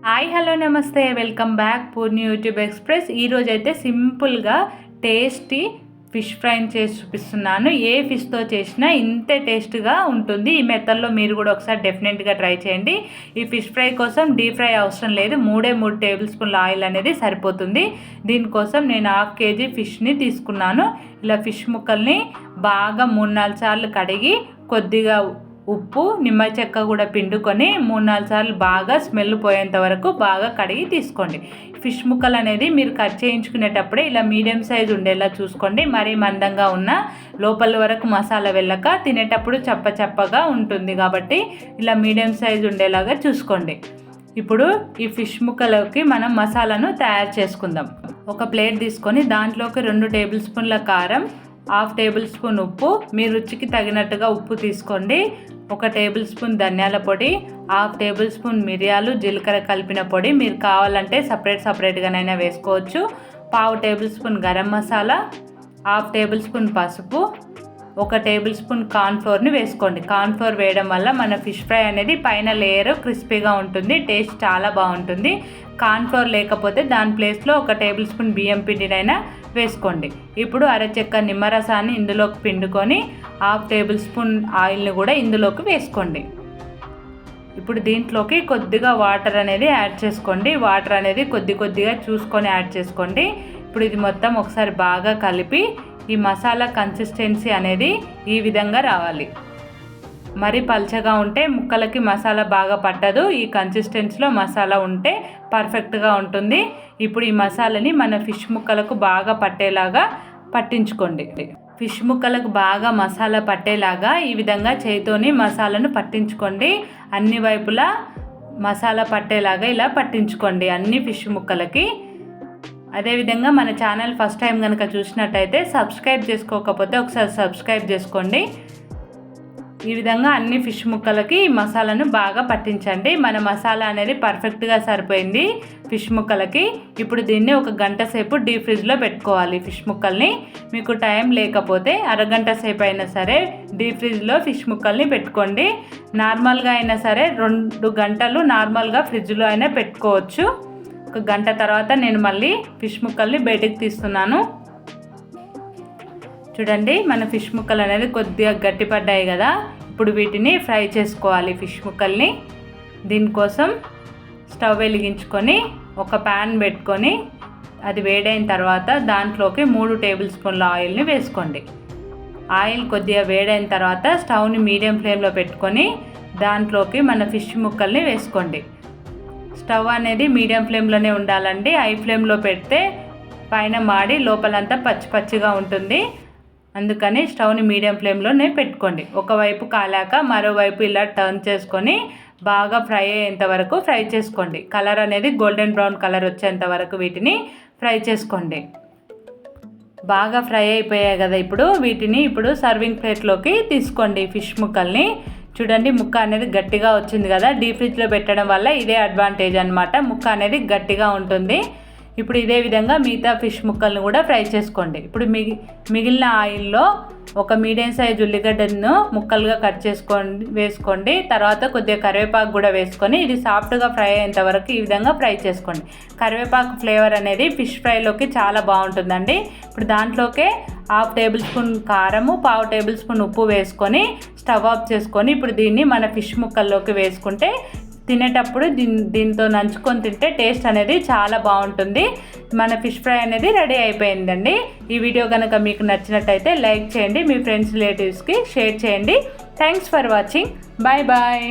Hi hello నమస్తే welcome back పూర్ని YouTube express. ఈరోజు అయితే సింపుల్గా టేస్టీ ఫిష్ ఫ్రైని చేసి చూపిస్తున్నాను. ఏ ఫిష్తో చేసినా ఇంతే టేస్ట్గా ఉంటుంది. ఈ మెథడ్లో మీరు కూడా ఒకసారి డెఫినెట్గా ట్రై చేయండి. ఈ ఫిష్ ఫ్రై కోసం డీప్ ఫ్రై అవసరం లేదు, 3 టేబుల్ స్పూన్ల ఆయిల్ అనేది సరిపోతుంది. దీనికోసం నేను 1/2 kg ఫిష్ని తీసుకున్నాను. ఇలా ఫిష్ ముక్కల్ని బాగా 3-4 సార్లు కడిగి కొద్దిగా ఉప్పు నిమ్మ చెక్క కూడా పిండుకొని 3-4 సార్లు బాగా స్మెల్ పోయేంత వరకు బాగా కడిగి తీసుకోండి. ఫిష్ ముక్కలు అనేది మీరు కట్ చేయించుకునేటప్పుడే ఇలా మీడియం సైజు ఉండేలా చూసుకోండి. మరీ మందంగా ఉన్న లోపల వరకు మసాలా వెళ్ళక తినేటప్పుడు చప్పగా ఉంటుంది కాబట్టి ఇలా మీడియం సైజు ఉండేలాగా చూసుకోండి. ఇప్పుడు ఈ ఫిష్ ముక్కలకి మనం మసాలాను తయారు చేసుకుందాం. ఒక ప్లేట్ తీసుకొని దాంట్లోకి 2 టేబుల్ స్పూన్ల కారం, 1/2 టేబుల్ స్పూన్ ఉప్పు, మీ రుచికి తగినట్టుగా ఉప్పు తీసుకోండి. 1 టేబుల్ స్పూన్ ధనియాల పొడి, 1/2 టేబుల్ స్పూన్ మిరియాలు జీలకర్ర కలిపిన పొడి, మీరు కావాలంటే సపరేట్గానైనా వేసుకోవచ్చు. 1/2 table spoon garam masala, 1/2 table spoon పసుపు, 1 టేబుల్ స్పూన్ కార్న్ఫ్లోర్ని వేసుకోండి. కార్న్ఫ్లోర్ వేయడం వల్ల మన ఫిష్ ఫ్రై అనేది పైన లేయర్ క్రిస్పీగా ఉంటుంది, టేస్ట్ చాలా బాగుంటుంది. కార్న్ఫ్లోర్ లేకపోతే దాని ప్లేస్లో 1 టేబుల్ స్పూన్ బియ్యం పిండినైనా వేసుకోండి. ఇప్పుడు అరచెక్క నిమ్మరసాన్ని ఇందులోకి పిండుకొని 1/2 టేబుల్ స్పూన్ ఆయిల్ని కూడా ఇందులోకి వేసుకోండి. ఇప్పుడు దీంట్లోకి కొద్దిగా వాటర్ అనేది యాడ్ చేసుకోండి. వాటర్ అనేది కొద్దిగా చూసుకొని యాడ్ చేసుకోండి. ఇప్పుడు ఇది మొత్తం ఒకసారి బాగా కలిపి ఈ మసాలా కన్సిస్టెన్సీ అనేది ఈ విధంగా రావాలి. మరి పల్చగా ఉంటే ముక్కలకి మసాలా బాగా పట్టదు. ఈ కన్సిస్టెన్సీలో మసాలా ఉంటే పర్ఫెక్ట్గా ఉంటుంది. ఇప్పుడు ఈ మసాలాని మన ఫిష్ ముక్కలకు బాగా పట్టేలాగా పట్టించుకోండి. ఫిష్ ముక్కలకు బాగా మసాలా పట్టేలాగా ఈ విధంగా చేతితోని మసాలాను పట్టించుకోండి. అన్ని వైపులా మసాలా పట్టేలాగా ఇలా పట్టించుకోండి అన్ని ఫిష్ ముక్కలకి. అదేవిధంగా మన ఛానల్ ఫస్ట్ టైం కనుక చూసినట్టయితే సబ్స్క్రైబ్ చేసుకోకపోతే ఒకసారి సబ్స్క్రైబ్ చేసుకోండి. ఈ విధంగా అన్ని ఫిష్ ముక్కలకి మసాలాను బాగా పట్టించండి. మన మసాలా అనేది పర్ఫెక్ట్గా సరిపోయింది ఫిష్ ముక్కలకి. ఇప్పుడు దీన్ని 1 గంట సేపు డీప్ ఫ్రిడ్జ్లో పెట్టుకోవాలి. ఫిష్ ముక్కల్ని మీకు టైం లేకపోతే అరగంట సేపు అయినా సరే డీప్ ఫ్రిడ్జ్లో ఫిష్ ముక్కల్ని పెట్టుకోండి. నార్మల్గా అయినా సరే 2 గంటలు నార్మల్గా ఫ్రిడ్జ్లో అయినా పెట్టుకోవచ్చు. 1 గంట తర్వాత నేను మళ్ళీ ఫిష్ ముక్కల్ని బయటికి తీస్తున్నాను. చూడండి, మన ఫిష్ ముక్కలు అనేది కొద్దిగా గట్టిపడ్డాయి కదా. ఇప్పుడు వీటిని ఫ్రై చేసుకోవాలి ఫిష్ ముక్కల్ని. దీనికోసం స్టవ్ వెలిగించుకొని ఒక ప్యాన్ పెట్టుకొని అది వేడైన తర్వాత దాంట్లోకి 3 టేబుల్ స్పూన్ల ఆయిల్ని వేసుకోండి. ఆయిల్ కొద్దిగా వేడైన తర్వాత స్టవ్ని మీడియం ఫ్లేమ్లో పెట్టుకొని దాంట్లోకి మన ఫిష్ ముక్కల్ని వేసుకోండి. స్టవ్ అనేది మీడియం ఫ్లేమ్లోనే ఉండాలండి. హై ఫ్లేమ్లో పెడితే పైన మాడి లోపలంతా పచ్చిగా ఉంటుంది. అందుకని స్టవ్ని మీడియం ఫ్లేమ్లోనే పెట్టుకోండి. ఒకవైపు కాలాక మరోవైపు ఇలా టర్న్ చేసుకొని బాగా ఫ్రై అయ్యేంత వరకు ఫ్రై చేసుకోండి. కలర్ అనేది గోల్డెన్ బ్రౌన్ కలర్ వచ్చేంత వరకు వీటిని ఫ్రై చేసుకోండి. బాగా ఫ్రై అయిపోయాయి కదా. వీటిని సర్వింగ్ ప్లేట్లోకి తీసుకోండి. ఫిష్ ముక్కల్ని చూడండి, ముక్క అనేది గట్టిగా వచ్చింది కదా. డీప్ ఫ్రిడ్జ్లో పెట్టడం వల్ల ఇదే అడ్వాంటేజ్ అన్నమాట, ముక్క అనేది గట్టిగా ఉంటుంది. ఇప్పుడు ఇదే విధంగా మిగతా ఫిష్ ముక్కలను కూడా ఫ్రై చేసుకోండి. ఇప్పుడు మిగిలిన ఆయిల్లో 1 మీడియం సైజ్ ఉల్లిగడ్డను ముక్కలుగా కట్ వేసుకోండి. తర్వాత కొద్దిగా కరివేపాకు కూడా వేసుకొని ఇది సాఫ్ట్గా ఫ్రై అయ్యేంత వరకు ఈ విధంగా ఫ్రై చేసుకోండి. కరివేపాకు ఫ్లేవర్ అనేది ఫిష్ ఫ్రైలోకి చాలా బాగుంటుందండి. ఇప్పుడు దాంట్లోకే 1/2 టేబుల్ స్పూన్ కారము, 1/2 టేబుల్ స్పూన్ ఉప్పు వేసుకొని స్టవ్ ఆఫ్ చేసుకొని ఇప్పుడు దీన్ని మన ఫిష్ ముక్కల్లోకి వేసుకుంటే తినేటప్పుడు దీంతో నంచుకొని తింటే టేస్ట్ అనేది చాలా బాగుంటుంది. మన ఫిష్ ఫ్రై అనేది రెడీ అయిపోయిందండి. ఈ వీడియో కనుక మీకు నచ్చినట్టయితే లైక్ చేయండి, మీ ఫ్రెండ్స్ రిలేటివ్స్కి షేర్ చేయండి. Thanks for watching. Bye bye.